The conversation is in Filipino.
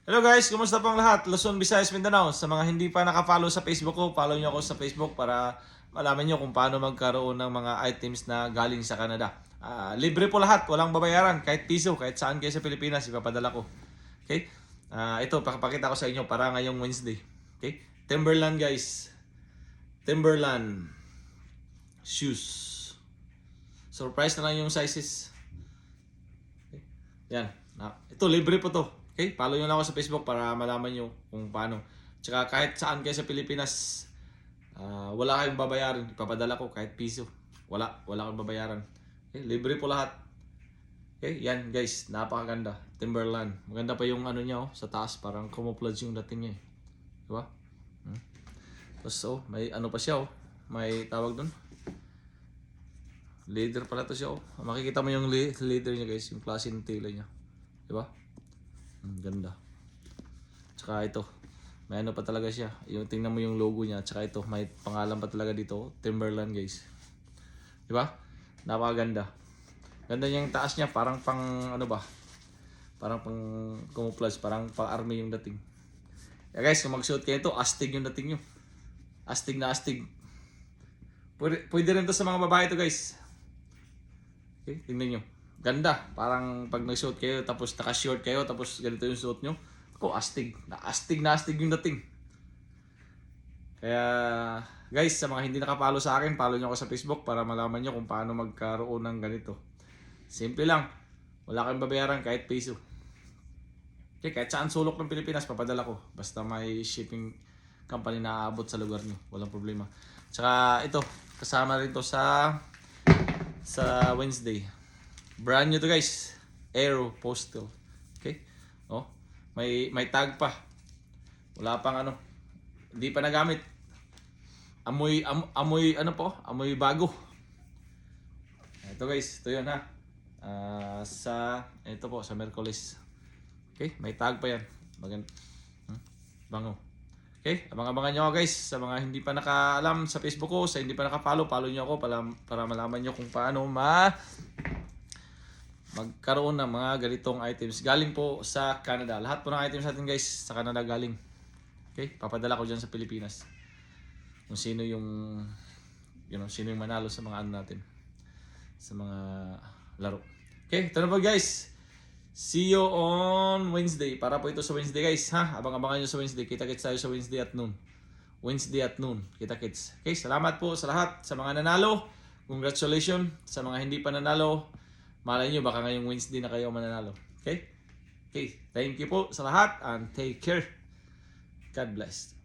Hello guys, kumusta pong lahat? Luzon, Visayas, Mindanao. Sa mga hindi pa naka-follow sa Facebook ko, follow nyo ako sa Facebook para malaman nyo kung paano magkaroon ng mga items na galing sa Canada. Libre po lahat, walang babayaran, kahit piso, kahit saan kayo sa Pilipinas, ipapadala ko. Okay? Ito, pakapakita ko sa inyo para ngayong Wednesday. Okay? Timberland guys. Timberland shoes. Surprise na lang yung sizes. Okay? Yan. Ito, libre po to. Okay? Follow nyo lang ako sa Facebook para malaman nyo kung paano. Tsaka kahit saan kayo sa Pilipinas, wala kayong babayaran. Ipapadala ko kahit piso. Wala kayong babayaran. Okay? Libre po lahat. Okay? Yan guys, napakaganda. Timberland. Maganda pa yung ano niya sa taas. Parang camouflage yung dating niya. Diba? Tapos may ano pa siya May tawag dun. Leather pala to siya Makikita mo yung leather niya guys. Yung klase ng tela niya. Diba? Ganda. Tsaka ito, may ano pa talaga siya. Yung tingnan mo yung logo niya. Tsaka ito, may pangalan pa talaga dito. Timberland guys. Diba? Napakaganda. Ganda niya yung taas niya. Parang pang ano ba? Parang pang camouflage. Parang pang army yung dating. Guys, kung mag-suot kayo ito, astig yung dating nyo. Astig na astig. Pwede rin to sa mga babae to guys. Okay, tingnan nyo. Ganda. Parang pag nag-suot kayo, tapos naka-short kayo, tapos ganito yung suot nyo. Ako, astig. Astig yung dating. Kaya, guys, sa mga hindi nakapalo sa akin, follow nyo ako sa Facebook para malaman nyo kung paano magkaroon ng ganito. Simple lang. Wala kayong babayaran kahit piso. Okay, kahit saan sulok ng Pilipinas, papadala ko. Basta may shipping company na aabot sa lugar nyo. Walang problema. Tsaka ito, kasama rin to sa Wednesday. Brand new to guys. Aero Postal. Okay? May tag pa. Wala pang ano. Hindi pa nagamit. Amoy amoy bago. Ito guys, ito 'yon ha. Ito po sa Mercoles. Okay? May tag pa 'yan. Bango. Okay? Abang-abangan nyo ako guys. Sa mga hindi pa nakaalam sa Facebook ko, sa hindi pa naka-follow, follow nyo ako para malaman nyo kung paano magkaroon ng mga ganitong items. Galing po sa Canada. Lahat po ng items natin guys sa Canada galing. Okay? Papadala ko dyan sa Pilipinas. Kung sino yung sino yung manalo sa mga ano natin. Sa mga laro. Okay? Ito na po guys. See you on Wednesday. Para po ito sa Wednesday guys. Abang-abangan nyo sa Wednesday. Kita-kits tayo sa Wednesday at noon. Wednesday at noon. Kita-kits. Okay? Salamat po sa lahat. Sa mga nanalo. Congratulations. Sa mga hindi pa nanalo. Malay nyo, baka ngayong Wednesday na kayo mananalo. Okay? Okay. Thank you po sa lahat and take care. God bless.